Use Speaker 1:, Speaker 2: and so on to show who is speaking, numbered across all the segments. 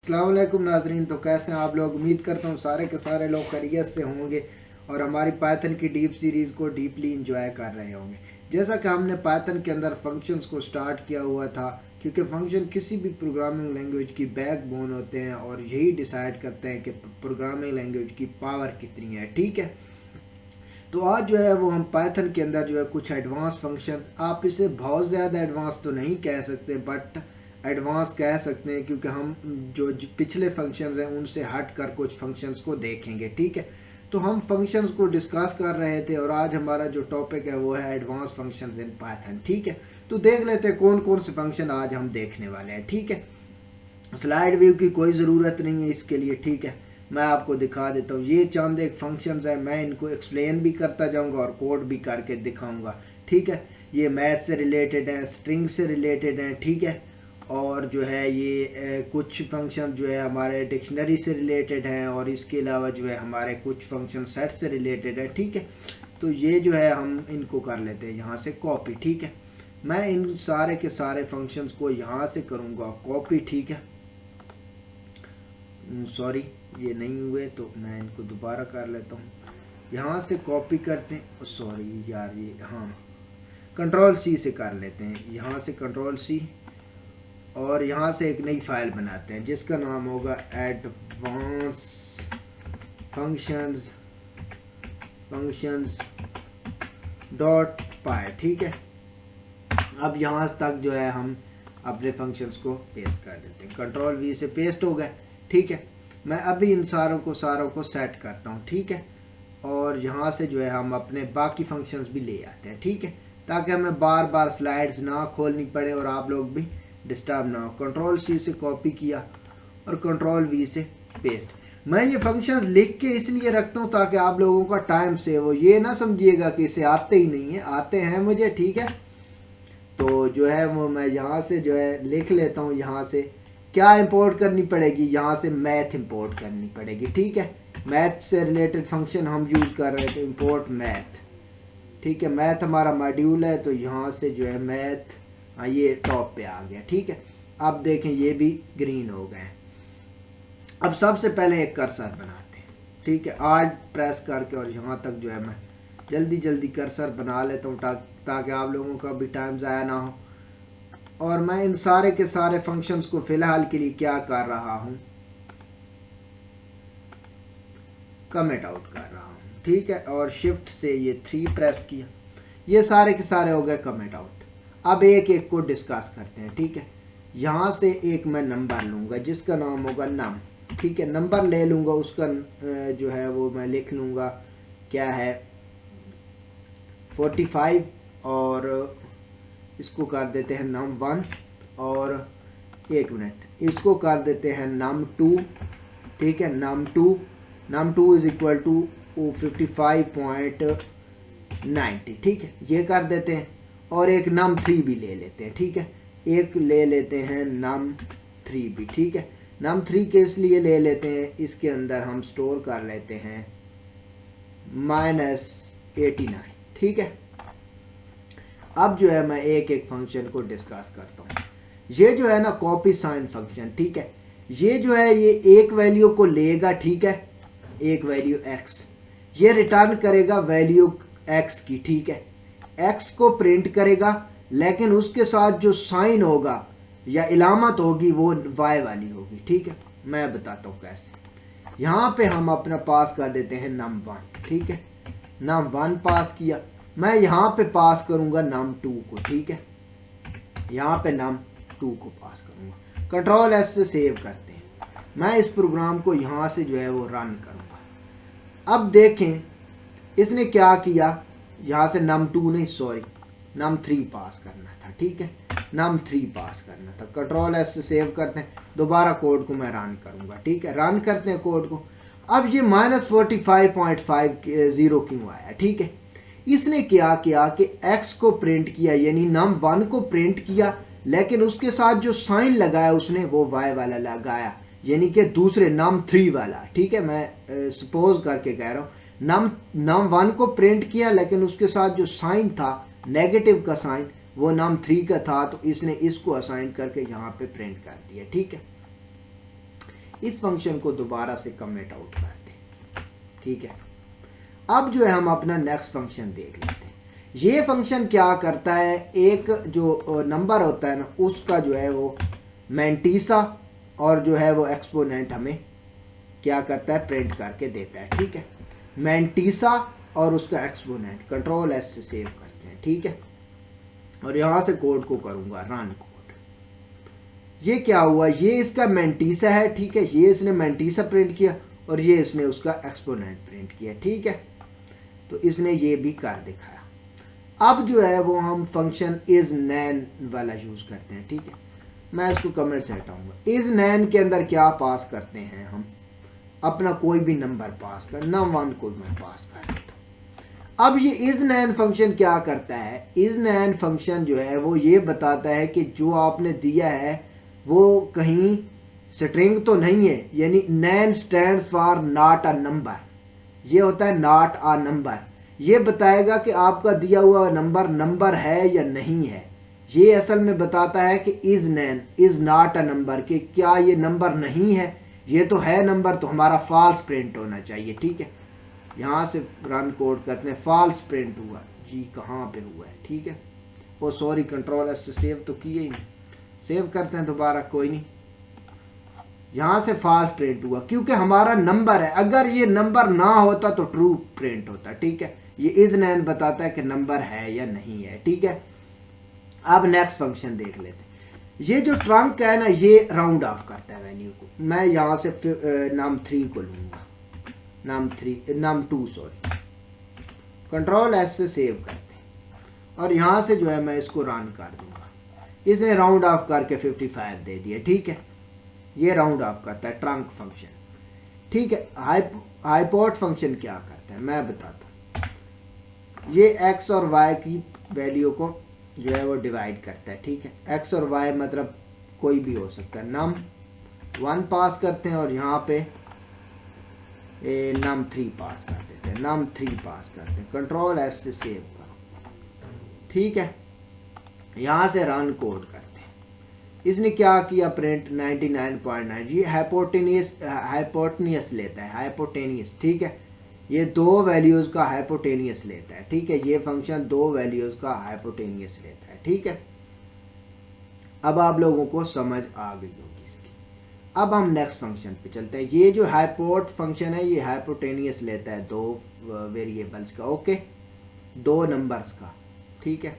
Speaker 1: अस्सलाम वालेकुम नाजरीन। तो कैसे हैं आप लोग? उम्मीद करता हूँ सारे के सारे लोग खैरियत से होंगे और हमारी पाइथन की डीप सीरीज़ को डीपली इंजॉय कर रहे होंगे। जैसा कि हमने पाइथन के अंदर फंक्शंस को स्टार्ट किया हुआ था, क्योंकि फंक्शन किसी भी प्रोग्रामिंग लैंग्वेज की बैकबोन होते हैं और यही डिसाइड करते हैं कि प्रोग्रामिंग लैंग्वेज की पावर कितनी है। ठीक है, तो आज जो है वो हम पाइथन के अंदर जो है कुछ एडवांस फंक्शंस, आप इसे बहुत ज़्यादा एडवांस तो नहीं कह सकते बट एडवांस कह सकते हैं, क्योंकि हम जो पिछले फंक्शंस हैं उनसे हट कर कुछ फंक्शंस को देखेंगे। ठीक है, तो हम फंक्शंस को डिस्कस कर रहे थे और आज हमारा जो टॉपिक है वो है एडवांस फंक्शंस इन पाइथन। ठीक है, तो देख लेते हैं कौन कौन से फंक्शन आज हम देखने वाले हैं। ठीक है, स्लाइड व्यू की कोई ज़रूरत नहीं है इसके लिए। ठीक है, मैं आपको दिखा देता हूँ। ये चंद एक फंक्शंस है, मैं इनको एक्सप्लेन भी करता जाऊँगा और कोड भी करके दिखाऊँगा। ठीक है, ये मैथ से रिलेटेड है, स्ट्रिंग से रिलेटेड है। ठीक है, और जो है ये कुछ फंक्शन जो है हमारे डिक्शनरी से रिलेटेड हैं और इसके अलावा जो है हमारे कुछ फंक्शन सेट से रिलेटेड है। ठीक है, तो ये जो है हम इनको कर लेते हैं यहाँ से कॉपी। ठीक है, मैं इन सारे के सारे फंक्शंस को यहाँ से करूँगा कॉपी। ठीक है, सॉरी ये नहीं हुए तो मैं इनको दोबारा कर लेता हूँ। यहाँ से कॉपी करते हैं, सॉरी यार ये, हाँ कंट्रोल सी से कर लेते हैं। यहाँ से कंट्रोल सी और यहाँ से एक नई फाइल बनाते हैं जिसका नाम होगा एडवांस फंक्शंस डॉट पाई। ठीक है, अब यहाँ तक जो है हम अपने फंक्शंस को पेस्ट कर देते हैं। कंट्रोल वी से पेस्ट हो गए। ठीक है, मैं अभी इन सारों को सेट करता हूँ। ठीक है, और यहाँ से जो है हम अपने बाकी फंक्शंस भी ले आते हैं। ठीक है, ताकि हमें बार बार स्लाइड्स ना खोलनी पड़े और आप लोग भी डिस्टर्ब ना हो। कंट्रोल सी से कॉपी किया और कंट्रोल वी से पेस्ट। मैं ये फंक्शंस लिख के इसलिए रखता हूँ ताकि आप लोगों का टाइम सेव हो। ये ना समझिएगा कि इसे आते ही नहीं है, आते हैं मुझे। ठीक है, तो जो है वो मैं यहाँ से जो है लिख लेता हूँ। यहाँ से क्या इंपोर्ट करनी पड़ेगी? यहाँ से मैथ इंपोर्ट करनी पड़ेगी। ठीक है, मैथ से रिलेटेड फंक्शन हम यूज़ कर रहे थे, इंपोर्ट मैथ। ठीक है, मैथ हमारा मॉड्यूल है तो यहाँ से जो है मैथ, हाँ ये टॉप पे आ गया। ठीक है, अब देखें ये भी ग्रीन हो गए। अब सबसे पहले एक कर्सर बनाते हैं। ठीक है, आल्ट प्रेस करके और यहाँ तक जो है मैं जल्दी जल्दी कर्सर बना लेता हूँ ताकि आप लोगों का भी टाइम ज़ाया ना हो। और मैं इन सारे के सारे फंक्शंस को फिलहाल के लिए क्या कर रहा हूँ, कमेंट आउट कर रहा हूँ। ठीक है, और शिफ्ट से ये 3 प्रेस किया, ये सारे के सारे हो गए कमेंट आउट। अब एक एक को डिस्कस करते हैं। ठीक है, यहाँ से एक मैं नंबर लूँगा जिसका नाम होगा नम। ठीक है, नंबर ले लूँगा, उसका जो है वो मैं लिख लूँगा क्या है 45 और इसको कर देते हैं नम 1 और 1 मिनट इसको कर देते हैं नम 2। ठीक है, नम 2 इज इक्वल टू 55.90। ठीक है, ये कर देते हैं और एक नम 3 भी ले लेते हैं। ठीक है, एक ले लेते हैं नम 3 भी। ठीक है, नम 3 के इसलिए ले लेते हैं, इसके अंदर हम स्टोर कर लेते हैं -89। ठीक है, अब जो है मैं एक एक फंक्शन को डिस्कस करता हूँ। ये जो है ना कॉपी साइन फंक्शन। ठीक है, ये जो है ये एक वैल्यू को लेगा। ठीक है, एक वैल्यू x, ये रिटर्न करेगा वैल्यू x की। ठीक है, x को प्रिंट करेगा लेकिन उसके साथ जो साइन होगा या इलामत होगी वो y वाली होगी। ठीक है, मैं बताता हूँ कैसे। यहाँ पे हम अपना पास कर देते हैं num 1। ठीक है, num 1 पास किया, मैं यहाँ पे पास करूंगा num 2 को। ठीक है, यहाँ पे num 2 को पास करूंगा। कंट्रोल एस से सेव करते हैं। मैं इस प्रोग्राम को यहाँ से जो है वो रन करूंगा। अब देखें इसने क्या किया, यहाँ से num 2 नहीं, सॉरी num 3 पास करना था। ठीक है, num 3 पास करना था। कंट्रोल एस से सेव करते हैं, दोबारा कोड को मैं रन करूंगा। ठीक है, रन करते हैं कोड को। अब ये -45.50 क्यों आया? ठीक है, इसने क्या किया कि x को प्रिंट किया, यानी num 1 को प्रिंट किया, लेकिन उसके साथ जो साइन लगाया उसने वो y वाला लगाया, यानी कि दूसरे num 3 वाला। ठीक है, मैं सपोज करके कह रहा हूँ num 1 को प्रिंट किया लेकिन उसके साथ जो साइन था नेगेटिव का साइन वो num 3 का था, तो इसने इसको असाइन करके यहाँ पे प्रिंट कर दिया। ठीक है, इस फंक्शन को दोबारा से कमेंट आउट कर दें। ठीक है, अब जो है हम अपना नेक्स्ट फंक्शन देख लेते हैं। ये फंक्शन क्या करता है, एक जो नंबर होता है ना उसका जो है वो मैंटीसा और जो है वो एक्सपोनेंट हमें क्या करता है, प्रिंट करके देता है। ठीक है, मैंटीसा और उसका एक्सपोनेंट, कंट्रोल एस से सेव करते हैं। ठीक है, और यहां से कोड को करूंगा रन कोड। ये क्या हुआ, ये इसका मैंटीसा है। ठीक है, ये इसने मैंटीसा प्रिंट किया और ये इसने उसका एक्सपोनेंट प्रिंट किया। ठीक है, तो इसने ये भी कर दिखाया। अब जो है वो हम फंक्शन इज नैन वाला यूज करते हैं। ठीक है, मैं इसको कमेंट से हटाऊंगा। इज नैन के अंदर क्या पास करते हैं हम, अपना कोई भी नंबर पास कर, num1 को मैं पास कर देता हूं। अब ये इज नैन फंक्शन क्या करता है, इज नैन फंक्शन जो है वो ये बताता है कि जो आपने दिया है वो कहीं स्ट्रिंग तो नहीं है, यानी NaN stands for not a number, ये होता है नॉट अ नंबर। ये बताएगा कि आपका दिया हुआ नंबर है या नहीं है। ये असल में बताता है कि is NaN is not a number, कि क्या ये नंबर नहीं है, ये तो है नंबर, तो हमारा फॉल्स प्रिंट होना चाहिए। ठीक है, यहां से रन कोड करते हैं, फॉल्स प्रिंट हुआ जी, कहाँ पे हुआ है। ठीक है, ओ सॉरी, कंट्रोल एस से सेव तो किए ही नहीं, सेव करते हैं दोबारा, कोई नहीं। यहां से फॉल्स प्रिंट हुआ क्योंकि हमारा नंबर है, अगर ये नंबर ना होता तो ट्रू प्रिंट होता। ठीक है, ये इज नैन बताता है कि नंबर है या नहीं है। ठीक है, अब नेक्स्ट फंक्शन देख लेते हैं। ये जो ट्रंक है ना, ये राउंड ऑफ करता है वैल्यू को। मैं यहां से num3 को लूंगा, num2 सॉरी, कंट्रोल एस से सेव करते हैं और यहां से जो है मैं इसको रन कर दूंगा। इसने राउंड ऑफ करके 55 दे दिया। ठीक है, ये राउंड ऑफ करता है ट्रंक फंक्शन। ठीक है, हाइपोर्ट फंक्शन क्या करता है मैं बताता हूं। ये एक्स और वाई की वैल्यू को जो है वो डिवाइड करता है। ठीक है, एक्स और वाई मतलब कोई भी हो सकता है। num1 पास करते हैं और यहाँ पे num3 पास कर देते हैं, num3 पास करते हैं, कंट्रोल एस से सेव करो। ठीक है, यहाँ से रन कोड करते हैं। इसने क्या किया, प्रिंट 99.9, ये हाइपोटेनियस लेता है, हाइपोटेनियस। ठीक है, ये दो वैल्यूज का हाइपोटेनियस लेता है। ठीक है, ये फंक्शन दो वैल्यूज का हाइपोटेनियस लेता है। ठीक है, अब आप लोगों को समझ आ गई होगी इसकी। अब हम नेक्स्ट फंक्शन पे चलते हैं। ये जो हाइपोट फंक्शन है ये हाइपोटेनियस लेता है दो वेरिएबल्स का, ओके, दो नंबर्स का। ठीक है,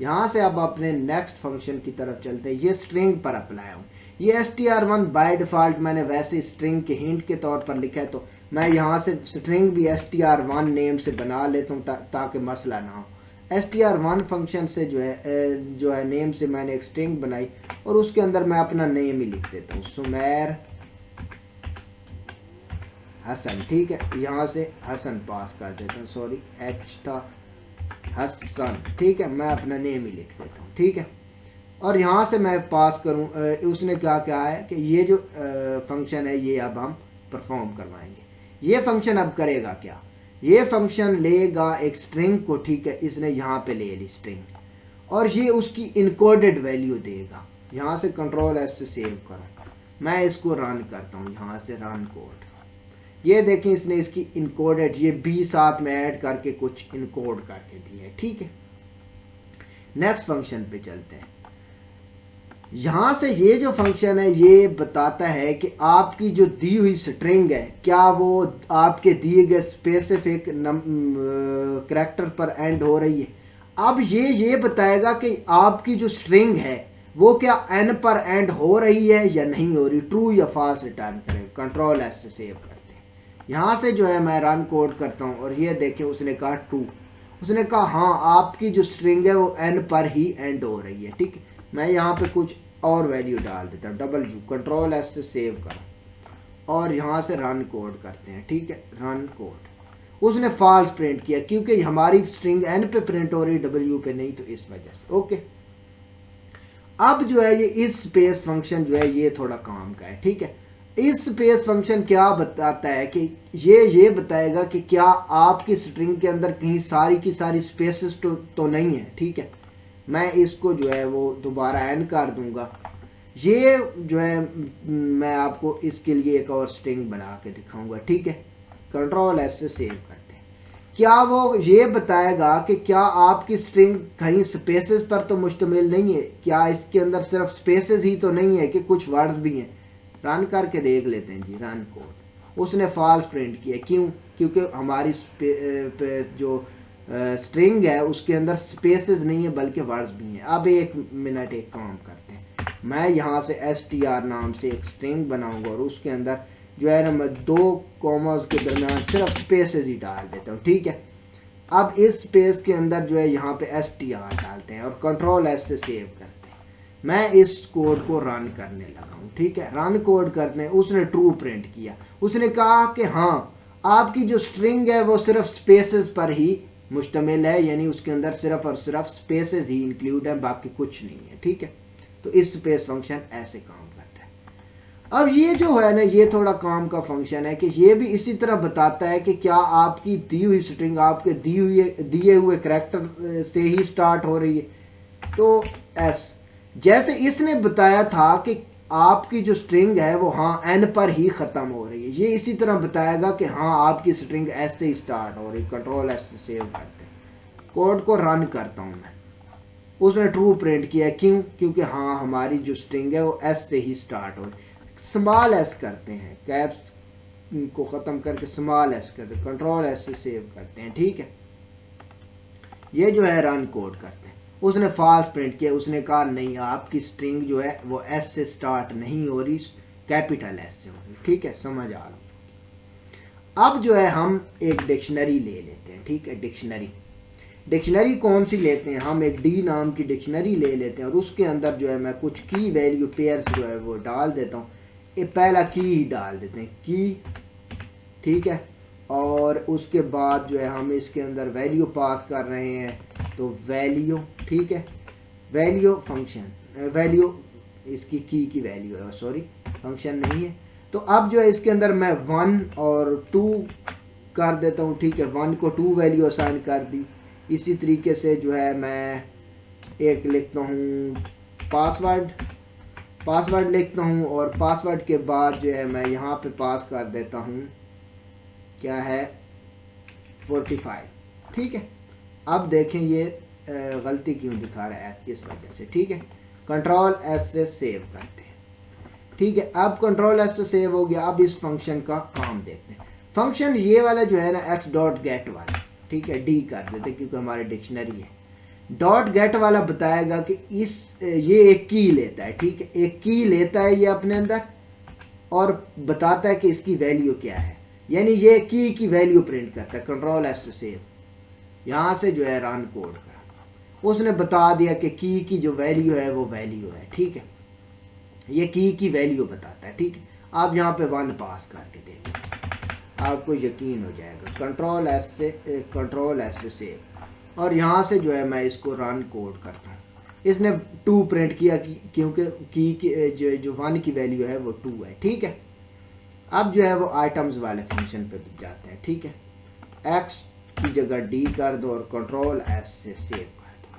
Speaker 1: यहां से अब अपने नेक्स्ट फंक्शन की तरफ चलते हैं। ये स्ट्रिंग पर अप्लाई हूं। ये str1 बाय डिफॉल्ट मैंने वैसे स्ट्रिंग के हिंट के तौर पर लिखा है, तो मैं यहाँ से स्ट्रिंग भी str1 नेम से बना लेता हूँ ताकि मसला ना हो। str1 फंक्शन से जो है नेम से मैंने एक स्ट्रिंग बनाई और उसके अंदर मैं अपना नेम ही लिख देता हूँ, सुमेर हसन। ठीक है, यहाँ से हसन पास कर देता हूँ, सॉरी एच था, हसन। ठीक है, मैं अपना नेम ही लिख देता हूँ। ठीक है, और यहाँ से मैं पास करूँ, उसने क्या कहा है कि ये जो फंक्शन है ये अब हम परफॉर्म करवाएंगे। ये फंक्शन अब करेगा क्या, ये फंक्शन लेगा एक स्ट्रिंग को। ठीक है, इसने यहाँ पे ले ली स्ट्रिंग और ये उसकी इनकोडेड वैल्यू देगा। यहाँ से कंट्रोल एस से सेव करो, मैं इसको रन करता हूँ, यहाँ से रन कोड। ये देखें, इसने इसकी इनकोडेड, ये बी साथ में ऐड करके कुछ इनकोड करके दी है। ठीक है, नेक्स्ट फंक्शन पे चलते हैं। यहां से ये जो फंक्शन है ये बताता है कि आपकी जो दी हुई स्ट्रिंग है क्या वो आपके दिए गए स्पेसिफिक करैक्टर पर एंड हो रही है। अब ये बताएगा कि आपकी जो स्ट्रिंग है वो क्या एन पर एंड हो रही है या नहीं हो रही, ट्रू या फॉल्स रिटर्न करेगा। कंट्रोल एस से सेव करते हैं। यहां से जो है मैं रन कोड करता हूं और ये देखें, उसने कहा ट्रू, उसने कहा हाँ आपकी जो स्ट्रिंग है वो एन पर ही एंड हो रही है। ठीक है, मैं यहाँ पे कुछ और वैल्यू डाल देता हूँ, W, कंट्रोल एस से सेव करो और यहाँ से रन कोड करते हैं। ठीक है, रन कोड, उसने फॉल्स प्रिंट किया क्योंकि हमारी स्ट्रिंग एन पे प्रिंट हो रही, W पे नहीं, तो इस वजह से। ओके, अब जो है ये इस स्पेस फंक्शन जो है ये थोड़ा काम का है। ठीक है, इस स्पेस फंक्शन क्या बताता है कि ये बताएगा कि क्या आपकी स्ट्रिंग के अंदर कहीं सारी की सारी स्पेसेस तो नहीं है। ठीक है, मैं इसको जो है वो दोबारा एन कर दूंगा। ये जो है मैं आपको इसके लिए एक और स्ट्रिंग बना के दिखाऊंगा, ठीक है। कंट्रोल एस से सेव करते हैं। क्या वो ये बताएगा कि क्या आपकी स्ट्रिंग कहीं स्पेसेस पर तो मुश्तमिल नहीं है, क्या इसके अंदर सिर्फ स्पेसेस ही तो नहीं है कि कुछ वर्ड्स भी हैं। रन करके देख लेते हैं जी, रन कोड। उसने फॉल्स प्रिंट किया, क्यों? क्योंकि हमारी जो स्ट्रिंग है उसके अंदर स्पेसेस नहीं है बल्कि वर्ड्स भी हैं। अब एक मिनट एक काम करते हैं, मैं यहाँ से str नाम से एक स्ट्रिंग बनाऊंगा और उसके अंदर जो है ना मैं 2 कॉमास के दरमियान सिर्फ स्पेसेस ही डाल देता हूँ, ठीक है। अब इस स्पेस के अंदर जो है यहाँ पे str डालते हैं और कंट्रोल एस से सेव करते हैं। मैं इस कोड को रन करने लगा हूँ, ठीक है। रन कोड करने उसने ट्रू प्रिंट किया। उसने कहा कि हाँ आपकी जो स्ट्रिंग है वो सिर्फ स्पेसेस पर ही मुश्तमिल है, यानी उसके अंदर सिर्फ और सिर्फ स्पेसेस ही इंक्लूड है, बाकी कुछ नहीं है, ठीक है। तो इस स्पेस फंक्शन ऐसे काम करता है। अब ये जो है ना ये थोड़ा काम का फंक्शन है कि ये भी इसी तरह बताता है कि क्या आपकी दी हुई स्ट्रिंग आपके दिए हुए करैक्टर से ही स्टार्ट हो रही है। तो एस जैसे इसने बताया था कि आपकी जो स्ट्रिंग है वो हाँ एन पर ही खत्म हो रही है, ये इसी तरह बताएगा कि हाँ आपकी स्ट्रिंग एस से ही स्टार्ट हो रही है। कंट्रोल एस से सेव करते हैं, कोड को रन करता हूँ मैं। उसने ट्रू प्रिंट किया, क्यों? क्योंकि हाँ हमारी जो स्ट्रिंग है वो एस से ही स्टार्ट हो रही है। स्मॉल एस करते हैं, कैप्स को ख़त्म करके स्मॉल एस करते हैं, कंट्रोल एस से सेव करते हैं, ठीक है। ये जो है रन कोड करते हैं। उसने फॉल्स प्रिंट किया, उसने कहा नहीं आपकी स्ट्रिंग जो है वो एस से स्टार्ट नहीं हो रही, कैपिटल एस से हो रही, ठीक है। समझ आ रहा। अब जो है हम एक डिक्शनरी ले लेते हैं, ठीक है। डिक्शनरी कौन सी लेते हैं? हम एक डी नाम की डिक्शनरी ले लेते हैं और उसके अंदर जो है मैं कुछ की वैल्यू पेयर्स जो है वो डाल देता हूँ। ये पहला की ही डाल देते हैं, की, ठीक है। और उसके बाद जो है हम इसके अंदर वैल्यू पास कर रहे हैं, तो वैल्यू, ठीक है। वैल्यू फंक्शन, वैल्यू इसकी की वैल्यू है, सॉरी फंक्शन नहीं है। तो अब जो है इसके अंदर मैं 1 और 2 कर देता हूँ, ठीक है। 1 को 2 वैल्यू असाइन कर दी। इसी तरीके से जो है मैं एक लिखता हूँ पासवर्ड लिखता हूँ और पासवर्ड के बाद जो है मैं यहाँ पे पास कर देता हूँ क्या है 45, ठीक है। अब देखें ये गलती क्यों दिखा रहा है इस वजह से, ठीक है। कंट्रोल एस से सेव करते हैं, ठीक है। अब कंट्रोल एस से सेव हो गया। अब इस फंक्शन का काम देखते हैं। फंक्शन ये वाला जो है ना x.get वाला, ठीक है, डी कर देते क्योंकि हमारी डिक्शनरी है। .get वाला बताएगा कि ये एक की लेता है, ठीक है। एक की लेता है ये अपने अंदर और बताता है कि इसकी वैल्यू क्या है, यानी ये की वैल्यू प्रिंट करता है। कंट्रोल एस से सेव, यहाँ से जो है रन कोड करा। उसने बता दिया कि की जो वैल्यू है वो वैल्यू है, ठीक है। ये की वैल्यू बताता है, ठीक है। आप यहाँ पे 1 पास करके देखिए, आपको यकीन हो जाएगा। कंट्रोल एस से सेव और यहाँ से जो है मैं इसको रन कोड करता हूँ। इसने 2 प्रिंट किया क्योंकि की जो 1 की वैल्यू है वो 2 है, ठीक है। अब जो है वो आइटम्स वाले फंक्शन पे जाते हैं, ठीक है। एक्स की जगह डी कर दो और कंट्रोल एस से सेव कर दो।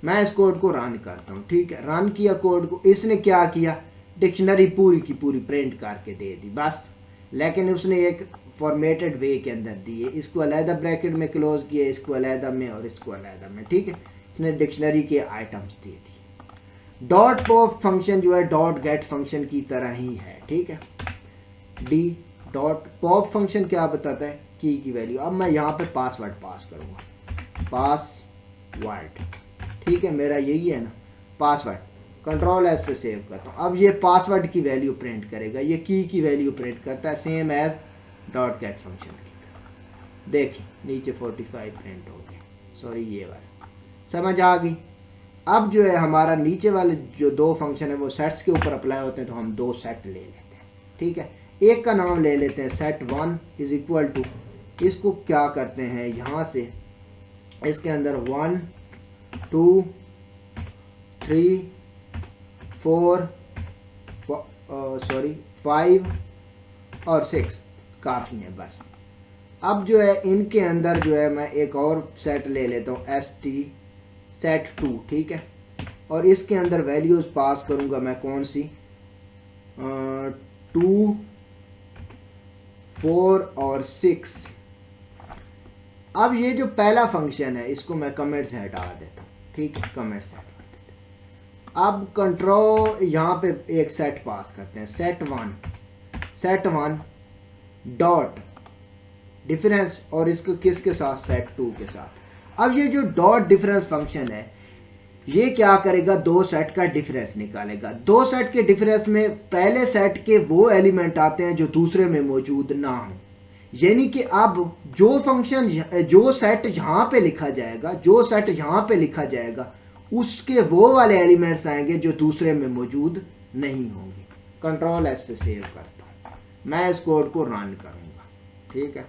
Speaker 1: मैं इस कोड को रन करता हूँ, ठीक है। रन किया कोड को, इसने क्या किया, डिक्शनरी पूरी की पूरी प्रिंट करके दे दी बस। लेकिन उसने एक फॉर्मेटेड वे के अंदर दी है, इसको अलहदा ब्रैकेट में क्लोज किया, इसको अलहदा में और इसको अलहदा में, ठीक है। इसने डिक्शनरी के आइटम्स दे दिए। .pop फंक्शन जो है .get फंक्शन की तरह ही है, ठीक है। .pop फंक्शन क्या बताता है, की वैल्यू। अब मैं यहाँ पे पासवर्ड पास करूँगा, पासवर्ड, ठीक है। मेरा यही है ना पासवर्ड। कंट्रोल एस से सेव करता हूँ। अब ये पासवर्ड की वैल्यू प्रिंट करेगा, ये की वैल्यू प्रिंट करता है सेम एज .get फंक्शन की तरह। देखिए नीचे 45 प्रिंट हो गया, सॉरी ये वाला समझ आ गई। अब जो है हमारा नीचे वाले जो 2 फंक्शन है वो सेट्स के ऊपर अप्लाई होते हैं, तो हम 2 सेट ले लेते हैं, ठीक है। एक का नाम ले लेते हैं set1 इज इक्वल टू, इसको क्या करते हैं यहाँ से इसके अंदर 1 2 3 4 5 और 6 काफ़ी है बस। अब जो है इनके अंदर जो है मैं एक और सेट ले लेता हूँ set2, ठीक है। और इसके अंदर वैल्यूज़ पास करूँगा मैं कौन सी 2, 4 और 6। अब ये जो पहला फंक्शन है इसको मैं कमेंट से हटा देता हूँ, ठीक है, कमेंट से हटा देता हूँ। अब कंट्रोल यहाँ पे एक सेट पास करते हैं, सेट वन डॉट डिफरेंस, और इसको किसके साथ, सेट 2 के साथ। अब ये जो डॉट डिफरेंस फंक्शन है ये क्या करेगा, दो सेट का डिफरेंस निकालेगा। दो सेट के डिफरेंस में पहले सेट के वो एलिमेंट आते हैं जो दूसरे में मौजूद ना हो, यानी कि अब जो फंक्शन जो सेट यहाँ पे लिखा जाएगा, जो सेट यहाँ पे लिखा जाएगा उसके वो वाले एलिमेंट्स आएंगे जो दूसरे में मौजूद नहीं होंगे। कंट्रोल एस से सेव करता हूँ, मैं इस कोड को रन करूँगा, ठीक है,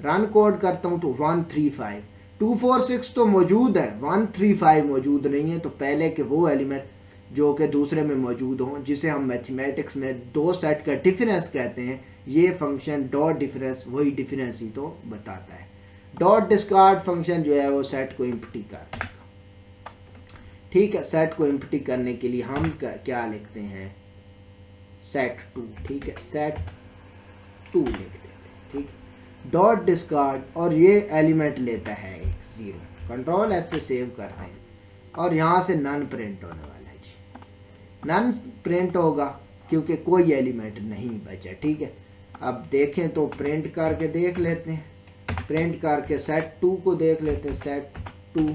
Speaker 1: रन कोड करता हूँ तो 135 246 तो मौजूद है, 135 मौजूद नहीं है। तो पहले के वो एलिमेंट जो कि दूसरे में मौजूद हों, जिसे हम मैथमेटिक्स में दो सेट का डिफरेंस कहते हैं, ये फंक्शन डॉट डिफरेंस वही डिफरेंस ही तो बताता है। डॉट डिस्कार्ड फंक्शन जो है वो सेट को एम्प्टी कर देगा, ठीक है। सेट को एम्प्टी करने के लिए हम क्या लिखते हैं, सेट 2, ठीक है, सेट 2 लिख देते हैं, ठीक है, डॉट डिस्कार्ड, और ये एलिमेंट लेता है 0। कंट्रोल एस से सेव करते हैं और यहाँ से नन प्रिंट होने वाला है जी, नन प्रिंट होगा क्योंकि कोई एलिमेंट नहीं बचा, ठीक है। अब देखें तो प्रिंट करके देख लेते हैं, प्रिंट करके सेट 2 को देख लेते हैं, सेट 2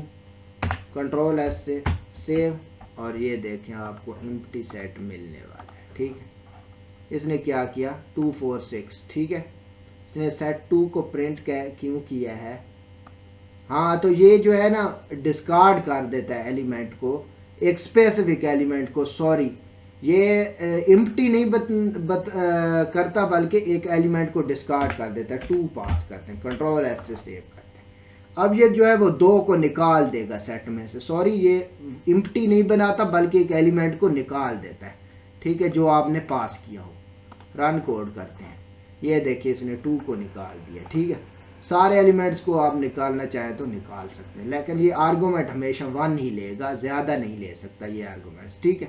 Speaker 1: कंट्रोल एस से सेव, और ये देखें आपको एम्प्टी सेट मिलने वाला है, ठीक है। इसने क्या किया 246, ठीक है, इसने सेट 2 को प्रिंट क्यों किया है, हाँ तो ये जो है ना डिस्कार्ड कर देता है एलिमेंट को, एक स्पेसिफिक एलिमेंट को, सॉरी ये एम्प्टी नहीं करता बल्कि एक एलिमेंट को डिस्कार्ड कर देता है। 2 पास करते हैं, कंट्रोल एस से सेव करते हैं। अब ये जो है वो 2 को निकाल देगा सेट में से, सॉरी ये एम्प्टी नहीं बनाता बल्कि एक एलिमेंट को निकाल देता है, ठीक है, जो आपने पास किया हो। रन कोड करते हैं, ये देखिए इसने 2 को निकाल दिया, ठीक है। सारे एलिमेंट्स को आप निकालना चाहें तो निकाल सकते हैं, लेकिन ये आर्गूमेंट हमेशा 1 ही लेगा, ज़्यादा नहीं ले सकता ये आर्गूमेंट्स, ठीक है।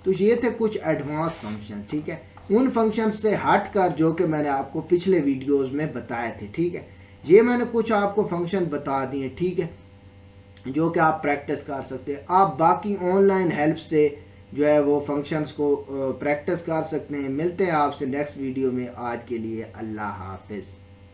Speaker 1: तो ये थे कुछ एडवांस फंक्शन, ठीक है, उन फंक्शन से हट कर जो कि मैंने आपको पिछले वीडियोस में बताए थे, ठीक है। ये मैंने कुछ आपको फंक्शन बता दिए, ठीक है, जो कि आप प्रैक्टिस कर सकते हैं। आप बाकी ऑनलाइन हेल्प से जो है वो फंक्शंस को प्रैक्टिस कर सकते हैं। मिलते हैं आपसे नेक्स्ट वीडियो में, आज के लिए अल्लाह हाफिज़।